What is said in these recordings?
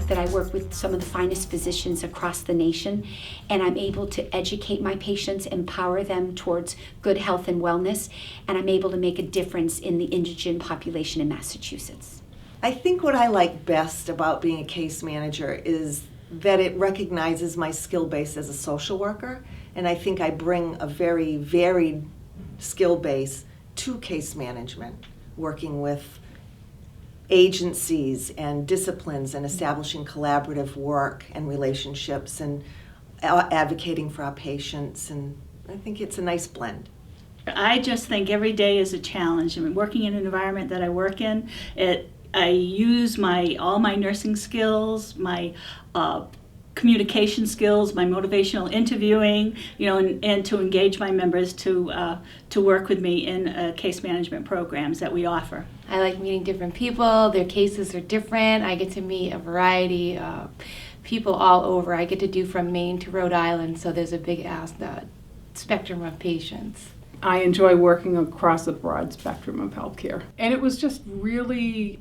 that I work with some of the finest physicians across the nation, and I'm able to educate my patients, empower them towards good health and wellness, and I'm able to make a difference in the indigent population in Massachusetts. I think what I like best about being a case manager is that it recognizes my skill base as a social worker, and I think I bring a very varied skill base to case management, working with agencies and disciplines and establishing collaborative work and relationships and advocating for our patients, and I think it's a nice blend. I just think every day is a challenge. I mean, working in an environment that I work in, I use all my nursing skills, my communication skills, my motivational interviewing, and to engage my members to work with me in case management programs that we offer. I like meeting different people. Their cases are different. I get to meet a variety of people all over. I get to do from Maine to Rhode Island, so there's a big spectrum of patients. I enjoy working across a broad spectrum of healthcare. And it was just really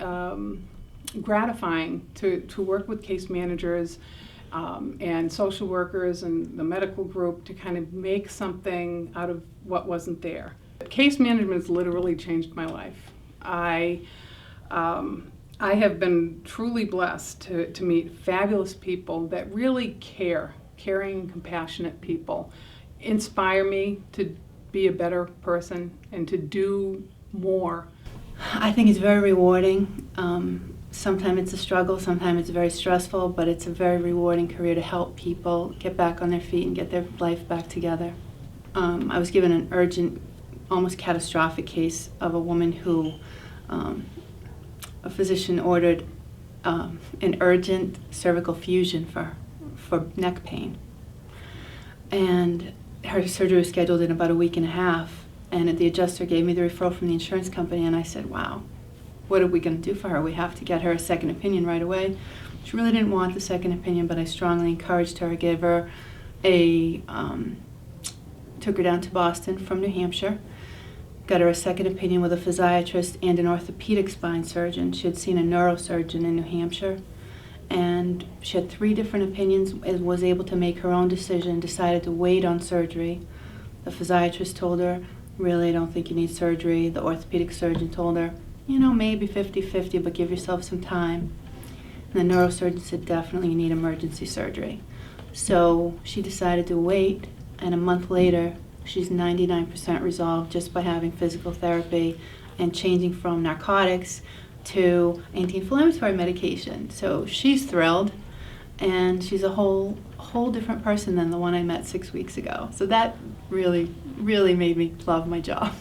gratifying to work with case managers and social workers and the medical group to kind of make something out of what wasn't there. Case management has literally changed my life. I have been truly blessed to meet fabulous people that really caring, compassionate people, inspire me to be a better person and to do more. I think it's very rewarding. Sometimes it's a struggle, sometimes it's very stressful, but it's a very rewarding career to help people get back on their feet and get their life back together. I was given an urgent, almost catastrophic case of a woman who a physician ordered an urgent cervical fusion for neck pain. And her surgery was scheduled in about a week and a half, and the adjuster gave me the referral from the insurance company, and I said, wow, what are we going to do for her? We have to get her a second opinion right away. She really didn't want the second opinion, but I strongly encouraged her. I gave her took her down to Boston from New Hampshire, got her a second opinion with a physiatrist and an orthopedic spine surgeon. She had seen a neurosurgeon in New Hampshire, and she had 3 different opinions and was able to make her own decision, decided to wait on surgery. The physiatrist told her, really, I don't think you need surgery. The orthopedic surgeon told her, maybe 50-50, but give yourself some time. And the neurosurgeon said, definitely you need emergency surgery. So she decided to wait, and a month later, she's 99% resolved just by having physical therapy and changing from narcotics to anti-inflammatory medication. So she's thrilled, and she's a whole different person than the one I met 6 weeks ago. So that really, really made me love my job.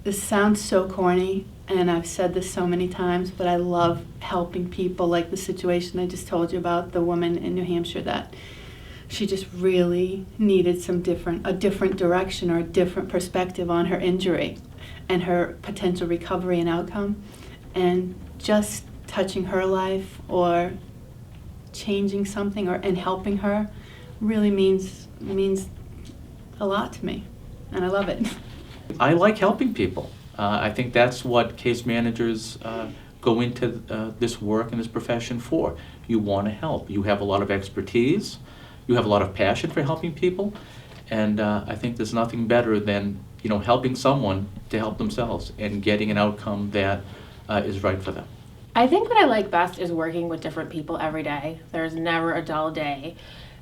This sounds so corny, and I've said this so many times, but I love helping people, like the situation I just told you about, the woman in New Hampshire that she just really needed a different direction or a different perspective on her injury and her potential recovery and outcome. And just touching her life or changing something and helping her really means a lot to me, and I love it. I like helping people. I think that's what case managers go into this work and this profession for. You want to help. You have a lot of expertise. You have a lot of passion for helping people, and I think there's nothing better than helping someone to help themselves and getting an outcome that is right for them. I think what I like best is working with different people every day. There's never a dull day.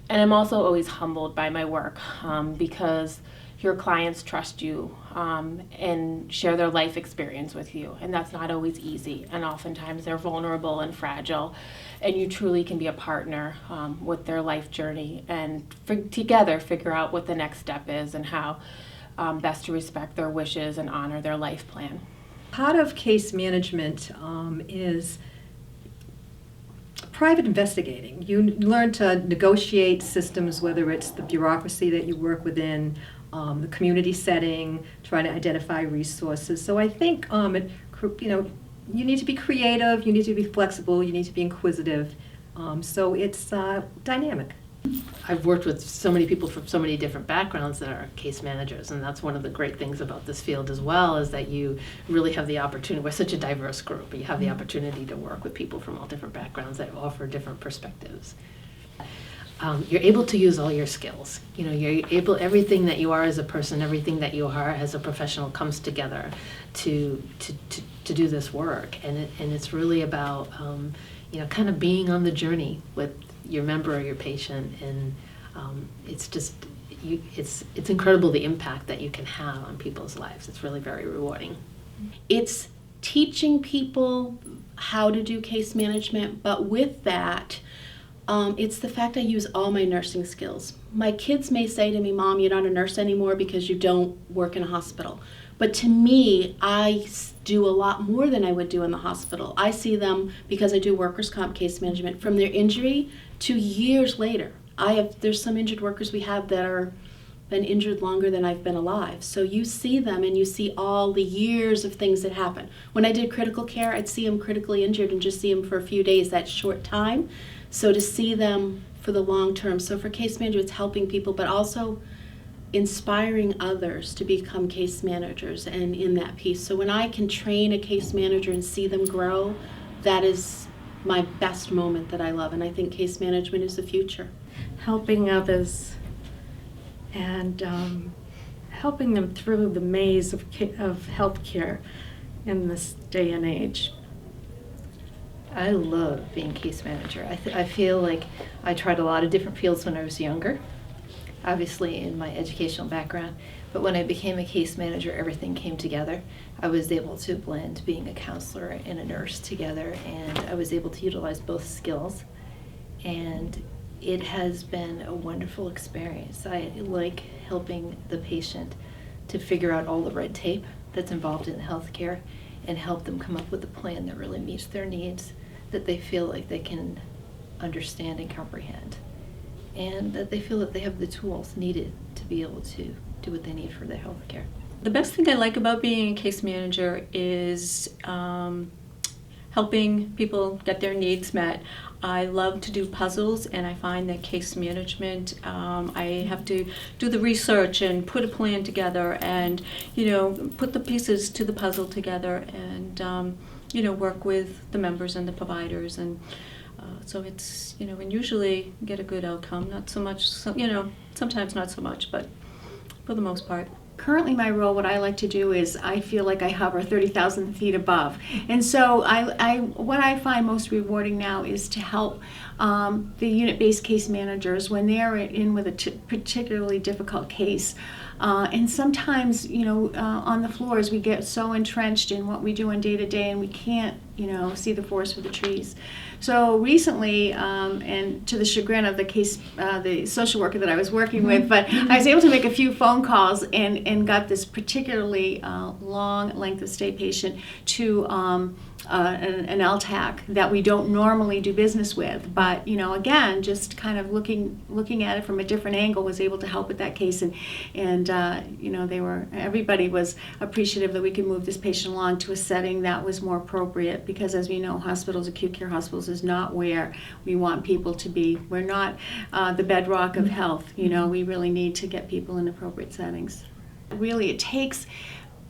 And I'm also always humbled by my work because your clients trust you and share their life experience with you. And that's not always easy. And oftentimes they're vulnerable and fragile. And you truly can be a partner with their life journey and together figure out what the next step is and how best to respect their wishes and honor their life plan. Part of case management is private investigating. You learn to negotiate systems, whether it's the bureaucracy that you work within, the community setting, trying to identify resources. So I think you need to be creative, you need to be flexible, you need to be inquisitive. So it's dynamic. I've worked with so many people from so many different backgrounds that are case managers, and that's one of the great things about this field as well, is that you really have the opportunity, we're such a diverse group, you have the opportunity to work with people from all different backgrounds that offer different perspectives. You're able to use all your skills. You know, you're able, everything that you are as a person, everything that you are as a professional comes together to do this work. And it's really about, you know, kind of being on the journey with your member or your patient. And it's just, it's incredible the impact that you can have on people's lives. It's really very rewarding. It's teaching people how to do case management, but with that, it's the fact I use all my nursing skills. My kids may say to me, Mom, you're not a nurse anymore because you don't work in a hospital. But to me, I do a lot more than I would do in the hospital. I see them, because I do workers' comp case management, from their injury to years later. There's some injured workers we have that are been injured longer than I've been alive. So you see them and you see all the years of things that happen. When I did critical care, I'd see them critically injured and just see them for a few days, that short time. So to see them for the long term. So for case management, it's helping people, but also inspiring others to become case managers and in that piece. So when I can train a case manager and see them grow, that is my best moment that I love. And I think case management is the future. Helping others and helping them through the maze of healthcare in this day and age. I love being case manager. I feel like I tried a lot of different fields when I was younger, obviously in my educational background, but when I became a case manager, everything came together. I was able to blend being a counselor and a nurse together, and I was able to utilize both skills, and it has been a wonderful experience. I like helping the patient to figure out all the red tape that's involved in healthcare and help them come up with a plan that really meets their needs, that they feel like they can understand and comprehend, and that they feel that they have the tools needed to be able to do what they need for their health care. The best thing I like about being a case manager is helping people get their needs met. I love to do puzzles, and I find that case management, I have to do the research and put a plan together and, you know, put the pieces to the puzzle together and, you know, work with the members and the providers. And so it's, you know, and usually get a good outcome. Not so much, you know, sometimes not so much, but for the most part. Currently my role, what I like to do is I feel like I hover 30,000 feet above. And so what I find most rewarding now is to help the unit-based case managers when they're in with a particularly difficult case. And sometimes, you know, on the floors we get so entrenched in what we do on day to day and we can't, you know, see the forest for the trees. So recently, and to the chagrin of the social worker that I was working with, but I was able to make a few phone calls and got this particularly long length of stay patient to an LTAC that we don't normally do business with. But, you know, again, just kind of looking at it from a different angle, was able to help with that case. And you know, everybody was appreciative that we could move this patient along to a setting that was more appropriate, because as we know, hospitals, acute care hospitals, is not where we want people to be. We're not the bedrock of health. You know, we really need to get people in appropriate settings. Really, it takes,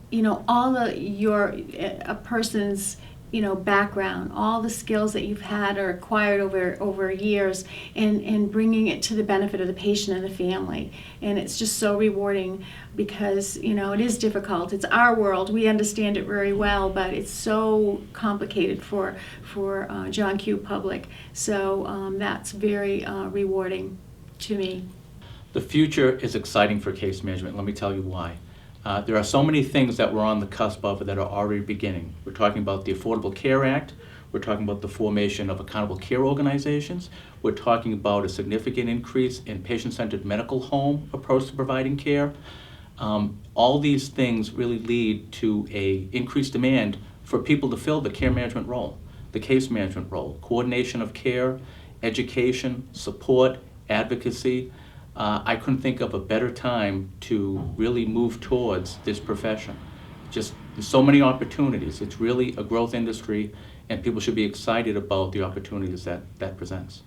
you know, a person's, you know, background, all the skills that you've had or acquired over years, and bringing it to the benefit of the patient and the family. And it's just so rewarding, because, you know, it is difficult. It's our world. We understand it very well, but it's so complicated for John Q. Public. So that's very rewarding to me. The future is exciting for case management. Let me tell you why. There are so many things that we're on the cusp of that are already beginning. We're talking about the Affordable Care Act. We're talking about the formation of accountable care organizations. We're talking about a significant increase in patient-centered medical home approach to providing care. All these things really lead to an increased demand for people to fill the care management role, the case management role, coordination of care, education, support, advocacy. I couldn't think of a better time to really move towards this profession. Just there's so many opportunities. It's really a growth industry, and people should be excited about the opportunities that presents.